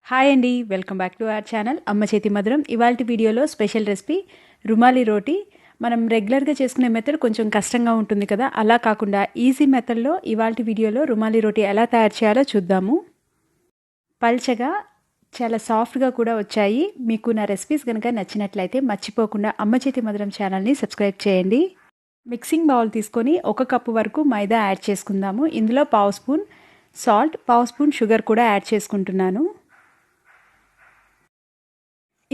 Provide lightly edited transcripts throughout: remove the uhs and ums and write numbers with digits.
Hi అండి, welcome back to our channel అమ్మ చేతి మధురం. ఇవాల్టి వీడియోలో స్పెషల్ రెసిపీ రుమాలి రోటీ. మనం రెగ్యులర్గా చేసుకునే మెథడ్ కొంచెం కష్టంగా ఉంటుంది కదా, అలా కాకుండా ఈజీ మెథడ్లో ఇవాల్టి వీడియోలో రుమాలి రోటీ ఎలా తయారు చేయాలో చూద్దాము. పల్చగా చాలా సాఫ్ట్గా కూడా వచ్చాయి. మీకు నా రెసిపీస్ కనుక నచ్చినట్లయితే మర్చిపోకుండా అమ్మ చేతి మధురం ఛానల్ని సబ్స్క్రైబ్ చేయండి. మిక్సింగ్ బౌల్ తీసుకొని 1 కప్పు వరకు మైదా యాడ్ చేసుకుందాము. ఇందులో 1/2 స్పూన్ సాల్ట్, 1/2 స్పూన్ షుగర్ కూడా యాడ్ చేసుకుంటున్నాను.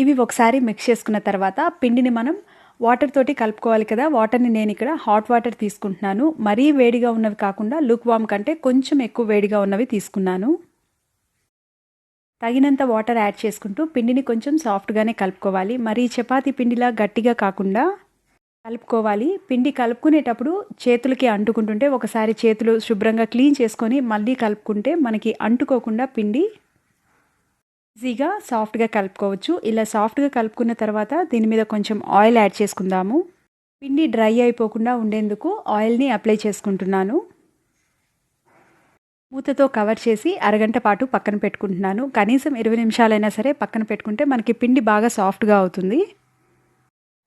ఇవి ఒకసారి మిక్స్ చేసుకున్న తర్వాత పిండిని మనం వాటర్ తోటి కలుపుకోవాలి కదా. వాటర్ని నేను ఇక్కడ హాట్ వాటర్ తీసుకుంటున్నాను. మరీ వేడిగా ఉన్నవి కాకుండా లూక్ వామ్ కంటే కొంచెం ఎక్కువ వేడిగా ఉన్నవి తీసుకున్నాను. తగినంత వాటర్ యాడ్ చేసుకుంటూ పిండిని కొంచెం సాఫ్ట్గానే కలుపుకోవాలి. మరీ చపాతీ పిండిలా గట్టిగా కాకుండా కలుపుకోవాలి. పిండి కలుపుకునేటప్పుడు చేతులకి అంటుకుంటుంటే ఒకసారి చేతులు శుభ్రంగా క్లీన్ చేసుకొని మళ్ళీ కలుపుకుంటే మనకి అంటుకోకుండా పిండి ఈజీగా సాఫ్ట్గా కలుపుకోవచ్చు. ఇలా సాఫ్ట్గా కలుపుకున్న తర్వాత దీని మీద కొంచెం ఆయిల్ యాడ్ చేసుకుందాము. పిండి డ్రై అయిపోకుండా ఉండేందుకు ఆయిల్ని అప్లై చేసుకుంటున్నాను. మూతతో కవర్ చేసి అరగంట పాటు పక్కన పెట్టుకుంటున్నాను. కనీసం 20 నిమిషాలైనా సరే పక్కన పెట్టుకుంటే మనకి పిండి బాగా సాఫ్ట్గా అవుతుంది.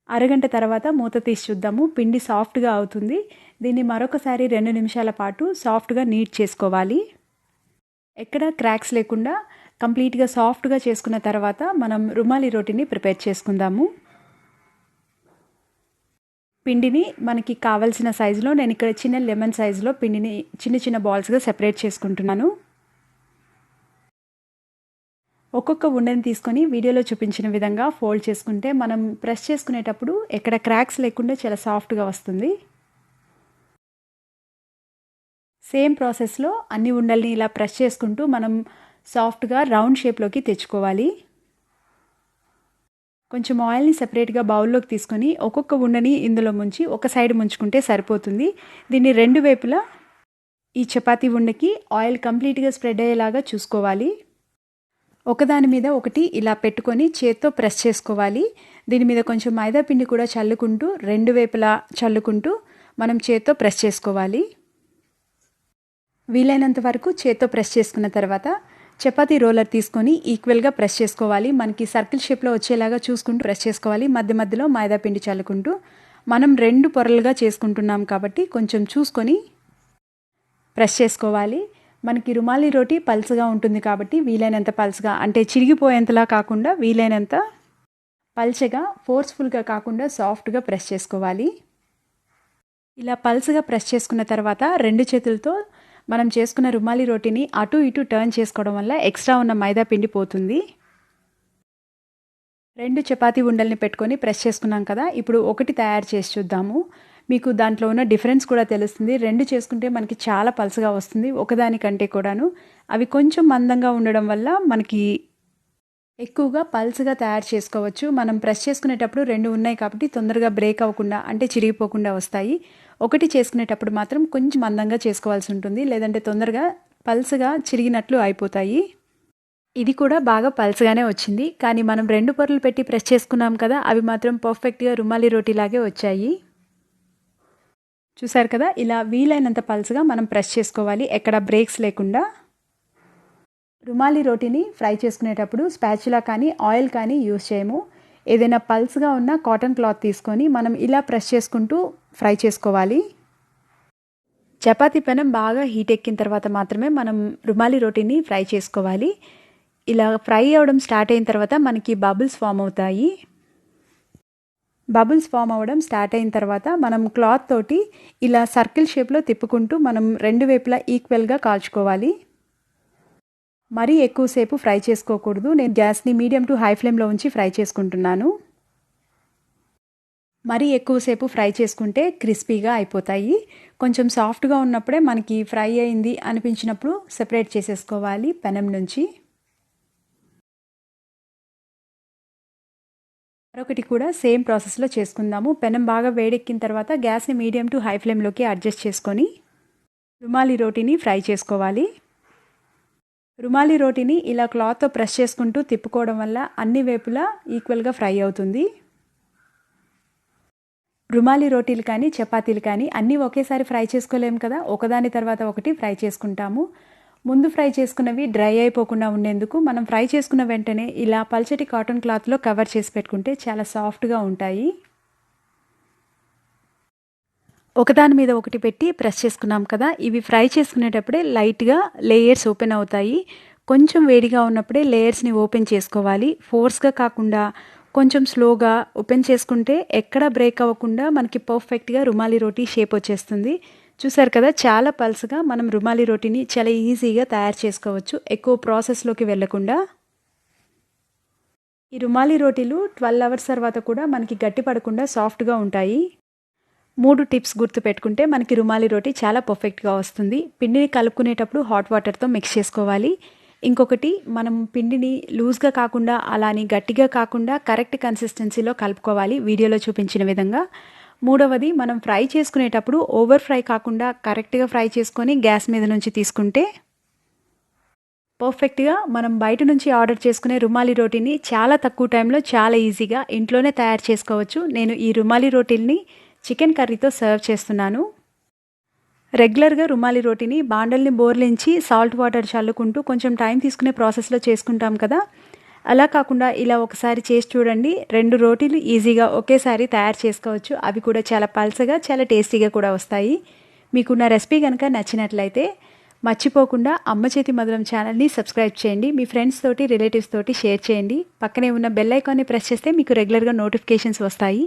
అరగంట తర్వాత మూత తీసి చూద్దాము. పిండి సాఫ్ట్గా అవుతుంది. దీన్ని మరొకసారి 2 నిమిషాల పాటు సాఫ్ట్గా నీట్ చేసుకోవాలి. ఎక్కడ క్రాక్స్ లేకుండా కంప్లీట్గా సాఫ్ట్గా చేసుకున్న తర్వాత మనం రుమాలి రోటీని ప్రిపేర్ చేసుకుందాము. పిండిని మనకి కావాల్సిన సైజులో నేను ఇక్కడ చిన్న లెమన్ సైజులో పిండిని చిన్న చిన్న బాల్స్గా సెపరేట్ చేసుకుంటున్నాను. ఒక్కొక్క ఉండని తీసుకొని వీడియోలో చూపించిన విధంగా ఫోల్డ్ చేసుకుంటే మనం ప్రెస్ చేసుకునేటప్పుడు ఎక్కడ క్రాక్స్ లేకుండా చాలా సాఫ్ట్గా వస్తుంది. సేమ్ ప్రాసెస్లో అన్ని ఉండల్ని ఇలా ప్రెస్ చేసుకుంటూ మనం సాఫ్ట్గా రౌండ్ షేప్లోకి తెచ్చుకోవాలి. కొంచెం ఆయిల్ని సెపరేట్గా బౌల్లోకి తీసుకొని ఒక్కొక్క ఉండని ఇందులో ముంచి ఒక సైడ్ ముంచుకుంటే సరిపోతుంది. దీన్ని 2 వైపులా ఈ చపాతీ ఉండకి ఆయిల్ కంప్లీట్గా స్ప్రెడ్ అయ్యేలాగా చూసుకోవాలి. ఒకదాని మీద ఒకటి ఇలా పెట్టుకొని చేత్తో ప్రెస్ చేసుకోవాలి. దీని మీద కొంచెం మైదా పిండి కూడా చల్లుకుంటూ 2 వైపులా చల్లుకుంటూ మనం చేత్తో ప్రెస్ చేసుకోవాలి. వీలైనంత వరకు చేత్తో ప్రెస్ చేసుకున్న తర్వాత చపాతీ రోలర్ తీసుకొని ఈక్వల్గా ప్రెస్ చేసుకోవాలి. మనకి సర్కిల్ షేప్లో వచ్చేలాగా చూసుకుంటూ ప్రెస్ చేసుకోవాలి. మధ్య మధ్యలో మైదా పిండి చల్లుకుంటూ మనం 2 పొరలుగా చేసుకుంటున్నాం కాబట్టి కొంచెం చూసుకొని ప్రెస్ చేసుకోవాలి. మనకి రుమాలి రోటీ పల్చగా ఉంటుంది కాబట్టి వీలైనంత పల్చగా, అంటే చిరిగిపోయేంతలా కాకుండా వీలైనంత పల్చగా, ఫోర్స్ఫుల్గా కాకుండా సాఫ్ట్గా ప్రెస్ చేసుకోవాలి. ఇలా పల్చగా ప్రెస్ చేసుకున్న తర్వాత 2 చేతులతో మనం చేసుకున్న రుమాలి రోటీని అటు ఇటు టర్న్ చేసుకోవడం వల్ల ఎక్స్ట్రా ఉన్న మైదా పిండి పోతుంది. 2 చపాతీ ఉండల్ని పెట్టుకొని ప్రెస్ చేసుకున్నాం కదా. ఇప్పుడు ఒకటి తయారు చేసి చూద్దాము. మీకు దాంట్లో ఉన్న డిఫరెన్స్ కూడా తెలుస్తుంది. 2 చేసుకుంటే మనకి చాలా పల్చగా వస్తుంది ఒకదానికంటే కూడాను. అవి కొంచెం మందంగా ఉండడం వల్ల మనకి ఎక్కువగా పల్చగా తయారు చేసుకోవచ్చు. మనం ప్రెస్ చేసుకునేటప్పుడు 2 ఉన్నాయి కాబట్టి తొందరగా బ్రేక్ అవ్వకుండా, అంటే చిరిగిపోకుండా వస్తాయి. ఒకటి చేసుకునేటప్పుడు మాత్రం కొంచెం మందంగా చేసుకోవాల్సి ఉంటుంది, లేదంటే తొందరగా పల్చగా చిరిగినట్లు అయిపోతాయి. ఇది కూడా బాగా పల్చగానే వచ్చింది, కానీ మనం 2 పొరలు పెట్టి ప్రెస్ చేసుకున్నాం కదా, అవి మాత్రం పర్ఫెక్ట్గా రుమాలి రోటీలాగే వచ్చాయి. చూసారు కదా, ఇలా వీలైనంత పల్చగా మనం ప్రెస్ చేసుకోవాలి, ఎక్కడ బ్రేక్స్ లేకుండా. రుమాలి రోటీని ఫ్రై చేసుకునేటప్పుడు స్పాచులా కానీ ఆయిల్ కానీ యూజ్ చేయము. ఏదైనా పల్స్గా ఉన్న కాటన్ క్లాత్ తీసుకొని మనం ఇలా ప్రెస్ చేసుకుంటూ ఫ్రై చేసుకోవాలి. చపాతీ పెనం బాగా హీట్ ఎక్కిన తర్వాత మాత్రమే మనం రుమాలి రోటీని ఫ్రై చేసుకోవాలి. ఇలా ఫ్రై అవ్వడం స్టార్ట్ అయిన తర్వాత మనకి బబుల్స్ ఫామ్ అవుతాయి. బబుల్స్ ఫామ్ అవ్వడం స్టార్ట్ అయిన తర్వాత మనం క్లాత్ తోటి ఇలా సర్కిల్ షేప్లో తిప్పుకుంటూ మనం 2 వైపులా ఈక్వల్గా కాల్చుకోవాలి. మరీ ఎక్కువసేపు ఫ్రై చేసుకోకూడదు. నేను గ్యాస్ని మీడియం టు హై ఫ్లేమ్లో ఉంచి ఫ్రై చేసుకుంటున్నాను. మరీ ఎక్కువసేపు ఫ్రై చేసుకుంటే క్రిస్పీగా అయిపోతాయి. కొంచెం సాఫ్ట్గా ఉన్నప్పుడే మనకి ఫ్రై అయింది అనిపించినప్పుడు సెపరేట్ చేసేసుకోవాలి పెనం నుంచి. మరొకటి కూడా సేమ్ ప్రాసెస్లో చేసుకుందాము. పెనం బాగా వేడెక్కిన తర్వాత గ్యాస్ని మీడియం టు హై ఫ్లేమ్లోకి అడ్జస్ట్ చేసుకొని రుమాలి రోటీని ఫ్రై చేసుకోవాలి. రుమాలి రోటీని ఇలా క్లాత్తో ప్రెస్ చేసుకుంటూ తిప్పుకోవడం వల్ల అన్ని వైపులా ఈక్వల్గా ఫ్రై అవుతుంది. రుమాలి రోటీలు కానీ చపాతీలు కానీ అన్నీ ఒకేసారి ఫ్రై చేసుకోలేము కదా, ఒకదాని తర్వాత ఒకటి ఫ్రై చేసుకుంటాము. ముందు ఫ్రై చేసుకున్నవి డ్రై అయిపోకుండా ఉండేందుకు మనం ఫ్రై చేసుకున్న వెంటనే ఇలా పల్చటి కాటన్ క్లాత్లో కవర్ చేసి పెట్టుకుంటే చాలా సాఫ్ట్గా ఉంటాయి. ఒకదాని మీద ఒకటి పెట్టి ప్రెస్ చేసుకున్నాం కదా, ఇవి ఫ్రై చేసుకునేటప్పుడే లైట్గా లేయర్స్ ఓపెన్ అవుతాయి. కొంచెం వేడిగా ఉన్నప్పుడే లేయర్స్ని ఓపెన్ చేసుకోవాలి. ఫోర్స్గా కాకుండా కొంచెం స్లోగా ఓపెన్ చేసుకుంటే ఎక్కడ బ్రేక్ అవ్వకుండా మనకి పర్ఫెక్ట్గా రుమాలి రోటీ షేప్ వచ్చేస్తుంది. చూసారు కదా, చాలా పల్స్గా మనం రుమాలి రోటీని చాలా ఈజీగా తయారు చేసుకోవచ్చు ఎక్కువ ప్రాసెస్లోకి వెళ్ళకుండా. ఈ రుమాలి రోటీలు 12 అవర్స్ తర్వాత కూడా మనకి గట్టి పడకుండా సాఫ్ట్గా ఉంటాయి. 3 టిప్స్ గుర్తుపెట్టుకుంటే మనకి రుమాలి రోటీ చాలా పర్ఫెక్ట్గా వస్తుంది. పిండిని కలుపుకునేటప్పుడు హాట్ వాటర్తో మిక్స్ చేసుకోవాలి. ఇంకొకటి, మనం పిండిని లూజ్గా కాకుండా అలాని గట్టిగా కాకుండా కరెక్ట్ కన్సిస్టెన్సీలో కలుపుకోవాలి వీడియోలో చూపించిన విధంగా. మూడవది, మనం ఫ్రై చేసుకునేటప్పుడు ఓవర్ ఫ్రై కాకుండా కరెక్ట్గా ఫ్రై చేసుకొని గ్యాస్ మీద నుంచి తీసుకుంటే పర్ఫెక్ట్గా మనం బయట నుంచి ఆర్డర్ చేసుకునే రుమాలి రోటీని చాలా తక్కువ టైంలో చాలా ఈజీగా ఇంట్లోనే తయారు చేసుకోవచ్చు. నేను ఈ రుమాలి రోటీల్ని చికెన్ కర్రీతో సర్వ్ చేస్తున్నాను. రెగ్యులర్గా రుమాలి రోటీని బాండల్ని బోర్లించి సాల్ట్ వాటర్ చల్లుకుంటూ కొంచెం టైం తీసుకునే ప్రాసెస్లో చేసుకుంటాం కదా, అలా కాకుండా ఇలా ఒకసారి చేసి చూడండి. 2 రోటీలు ఈజీగా ఒకేసారి తయారు చేసుకోవచ్చు. అవి కూడా చాలా పల్చగా చాలా టేస్టీగా కూడా వస్తాయి. మీకు నా రెసిపీ కనుక నచ్చినట్లయితే మర్చిపోకుండా అమ్మ చేతి మధురం ఛానల్ని సబ్స్క్రైబ్ చేయండి. మీ ఫ్రెండ్స్ తోటి రిలేటివ్స్ తోటి షేర్ చేయండి. పక్కనే ఉన్న బెల్ ఐకాన్ని ప్రెస్ చేస్తే మీకు రెగ్యులర్గా నోటిఫికేషన్స్ వస్తాయి.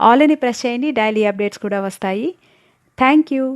ఆల్ అని ప్రెస్ చేయండి, డైలీ అప్డేట్స్ కూడా వస్తాయి. Thank you.